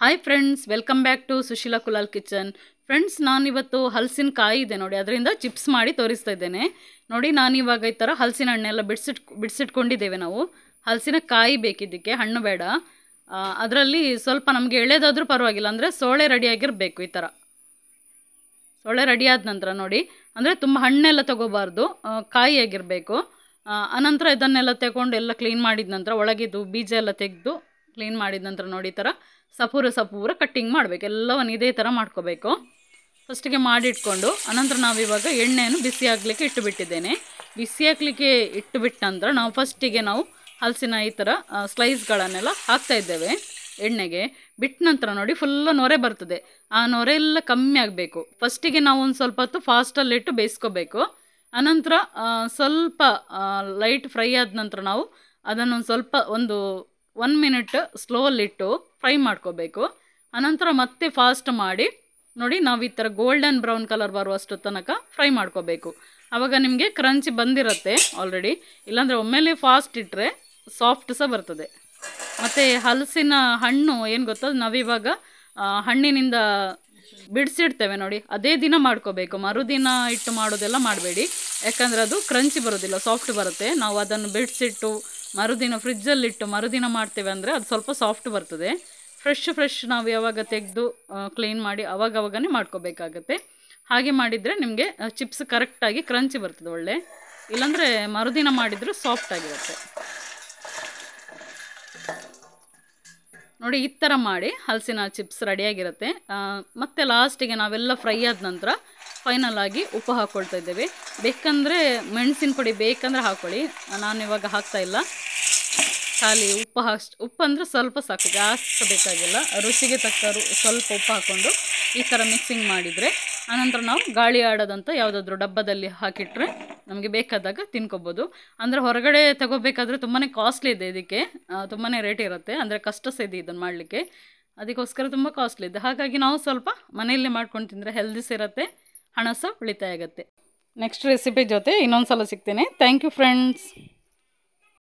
Hi friends, welcome back to Sushila Kulal kitchen. Friends, ನಾನಿವತ್ತು ಹಲಸಿನ ಕಾಯಿ ಇದೆ ನೋಡಿ, ಅದರಿಂದ ಚಿಪ್ಸ್ ಮಾಡಿ ತೋರಿಸ್ತಾ ಇದ್ದೇನೆ. ನೋಡಿ, ನಾನಿವಾಗ ಈ ಥರ ಹಲಸಿನ ಹಣ್ಣೆಲ್ಲ ಬಿಡಿಸಿಟ್ಕೊಂಡಿದ್ದೇವೆ. ನಾವು ಹಲಸಿನ ಕಾಯಿ ಬೇಕಿದ್ದಕ್ಕೆ, ಹಣ್ಣು ಬೇಡ. ಅದರಲ್ಲಿ ಸ್ವಲ್ಪ ನಮಗೆ ಎಳೆದಾದರೂ ಪರವಾಗಿಲ್ಲ, ಅಂದರೆ ಸೋಳೆ ರೆಡಿಯಾಗಿರಬೇಕು. ಈ ಥರ ಸೋಳೆ ರೆಡಿ ಆದ ನಂತರ ನೋಡಿ, ಅಂದರೆ ತುಂಬ ಹಣ್ಣೆಲ್ಲ ತಗೋಬಾರ್ದು, ಕಾಯಿಯಾಗಿರಬೇಕು. ಅನಂತರ ಇದನ್ನೆಲ್ಲ ತಗೊಂಡು ಎಲ್ಲ ಕ್ಲೀನ್ ಮಾಡಿದ ನಂತರ ಒಳಗಿದ್ದು ಬೀಜ ಎಲ್ಲ ತೆಗೆದು ಕ್ಲೀನ್ ಮಾಡಿದ ನಂತರ ನೋಡಿ, ಈ ಥರ ಸಪೂರ ಕಟ್ಟಿಂಗ್ ಮಾಡಬೇಕು. ಎಲ್ಲವನ್ನು ಇದೇ ಥರ ಮಾಡ್ಕೋಬೇಕು. ಫಸ್ಟಿಗೆ ಮಾಡಿಟ್ಕೊಂಡು ಅನಂತರ ನಾವಿವಾಗ ಎಣ್ಣೆಯನ್ನು ಬಿಸಿ ಆಗಲಿಕ್ಕೆ ಇಟ್ಟುಬಿಟ್ಟಿದ್ದೇನೆ. ಬಿಸಿ ಹಾಕಲಿಕ್ಕೆ ಇಟ್ಟುಬಿಟ್ಟ ನಂತರ ನಾವು ಹಲಸಿನ ಈ ಥರ ಸ್ಲೈಸ್ಗಳನ್ನೆಲ್ಲ ಹಾಕ್ತಾಯಿದ್ದೇವೆ ಎಣ್ಣೆಗೆ. ಬಿಟ್ಟ ನಂತರ ನೋಡಿ, ಫುಲ್ಲು ನೊರೆ ಬರ್ತದೆ. ಆ ನೊರೆ ಎಲ್ಲ ಕಮ್ಮಿ ಆಗಬೇಕು. ಫಸ್ಟಿಗೆ ನಾವು ಒಂದು ಸ್ವಲ್ಪ ಹೊತ್ತು ಫಾಸ್ಟಲ್ಲಿಟ್ಟು ಬೇಯಿಸ್ಕೋಬೇಕು. ಅನಂತರ ಸ್ವಲ್ಪ ಲೈಟ್ ಫ್ರೈ ಆದ ನಂತರ ನಾವು ಅದನ್ನು ಸ್ವಲ್ಪ ಒಂದು 1 ಮಿನಿಟ್ ಸ್ಲೋಲ್ಲಿಟ್ಟು ಫ್ರೈ ಮಾಡ್ಕೋಬೇಕು. ಅನಂತರ ಮತ್ತೆ ಫಾಸ್ಟ್ ಮಾಡಿ ನೋಡಿ, ನಾವು ಈ ಥರ ಗೋಲ್ಡನ್ ಬ್ರೌನ್ ಕಲರ್ ಬರುವಷ್ಟು ತನಕ ಫ್ರೈ ಮಾಡ್ಕೋಬೇಕು. ಆವಾಗ ನಿಮಗೆ ಕ್ರಂಚಿ ಬಂದಿರುತ್ತೆ ಆಲ್ರೆಡಿ. ಇಲ್ಲಾಂದರೆ ಒಮ್ಮೆಲೆ ಫಾಸ್ಟ್ ಇಟ್ಟರೆ ಸಾಫ್ಟ್ ಸಹ ಬರ್ತದೆ. ಮತ್ತು ಹಲಸಿನ ಹಣ್ಣು ಏನು ಗೊತ್ತದ, ನಾವಿವಾಗ ಹಣ್ಣಿನಿಂದ ಬಿಡಿಸಿಡ್ತೇವೆ ನೋಡಿ, ಅದೇ ದಿನ ಮಾಡ್ಕೋಬೇಕು. ಮರುದಿನ ಇಟ್ಟು ಮಾಡೋದೆಲ್ಲ ಮಾಡಬೇಡಿ, ಯಾಕಂದರೆ ಅದು ಕ್ರಂಚಿ ಬರೋದಿಲ್ಲ, ಸಾಫ್ಟ್ ಬರುತ್ತೆ. ನಾವು ಅದನ್ನು ಬಿಡಿಸಿಟ್ಟು ಮರುದಿನ ಫ್ರಿಜ್ಜಲ್ಲಿಟ್ಟು ಮರುದಿನ ಮಾಡ್ತೇವೆ ಅಂದರೆ ಅದು ಸ್ವಲ್ಪ ಸಾಫ್ಟ್ ಬರ್ತದೆ. ಫ್ರೆಶ್ ನಾವು ಯಾವಾಗ ತೆಗೆದು ಕ್ಲೀನ್ ಮಾಡಿ ಅವಾಗವಾಗನೇ ಮಾಡ್ಕೋಬೇಕಾಗತ್ತೆ. ಹಾಗೆ ಮಾಡಿದರೆ ನಿಮಗೆ ಚಿಪ್ಸ್ ಕರೆಕ್ಟಾಗಿ ಕ್ರಂಚಿ ಬರ್ತದೆ ಒಳ್ಳೆ. ಇಲ್ಲಾಂದರೆ ಮರುದಿನ ಮಾಡಿದರೆ ಸಾಫ್ಟ್ ಆಗಿರುತ್ತೆ ನೋಡಿ. ಈ ಥರ ಮಾಡಿ ಹಲಸಿನ ಚಿಪ್ಸ್ ರೆಡಿಯಾಗಿರುತ್ತೆ. ಮತ್ತು ಲಾಸ್ಟಿಗೆ ನಾವೆಲ್ಲ ಫ್ರೈ ಆದ ನಂತರ ಫೈನಲ್ ಆಗಿ ಉಪ್ಪು ಹಾಕ್ಕೊಳ್ತಾ ಇದ್ದೇವೆ. ಬೇಕಂದರೆ ಮೆಣಸಿನ ಪುಡಿ ಬೇಕಂದರೆ ಹಾಕ್ಕೊಳ್ಳಿ, ನಾನು ಇವಾಗ ಹಾಕ್ತಾಯಿಲ್ಲ. ಖಾಲಿ ಉಪ್ಪು ಅಂದರೆ ಸ್ವಲ್ಪ ಸಾಕು, ಜಾಸ್ತಿ ಬೇಕಾಗಿಲ್ಲ. ರುಚಿಗೆ ತಕ್ಕ ಸ್ವಲ್ಪ ಉಪ್ಪು ಹಾಕ್ಕೊಂಡು ಈ ಥರ ಮಿಕ್ಸಿಂಗ್ ಮಾಡಿದರೆ ಆನಂತರ ನಾವು ಗಾಳಿ ಆಡೋದಂತ ಯಾವುದಾದ್ರೂ ಡಬ್ಬದಲ್ಲಿ ಹಾಕಿಟ್ರೆ ನಮಗೆ ಬೇಕಾದಾಗ ತಿನ್ಕೋಬೋದು. ಅಂದರೆ ಹೊರಗಡೆ ತಗೋಬೇಕಾದ್ರೆ ತುಂಬಾ ಕಾಸ್ಟ್ಲಿ ಇದೆ, ಇದಕ್ಕೆ ತುಂಬಾ ರೇಟ್ ಇರುತ್ತೆ. ಅಂದರೆ ಕಷ್ಟ ಸಹ ಇದೆ ಇದನ್ನು ಮಾಡಲಿಕ್ಕೆ, ಅದಕ್ಕೋಸ್ಕರ ತುಂಬ ಕಾಸ್ಟ್ಲಿ ಇದೆ. ಹಾಗಾಗಿ ನಾವು ಸ್ವಲ್ಪ ಮನೆಯಲ್ಲೇ ಮಾಡ್ಕೊಂಡು ತಿಂದರೆ ಹೆಲ್ದಿ ಇರುತ್ತೆ, ಹಣ ಸಹ ಉಳಿತಾಯ ಆಗುತ್ತೆ. ನೆಕ್ಸ್ಟ್ ರೆಸಿಪಿ ಜೊತೆ ಇನ್ನೊಂದು ಸಲ ಸಿಗ್ತೇನೆ. Thank you friends.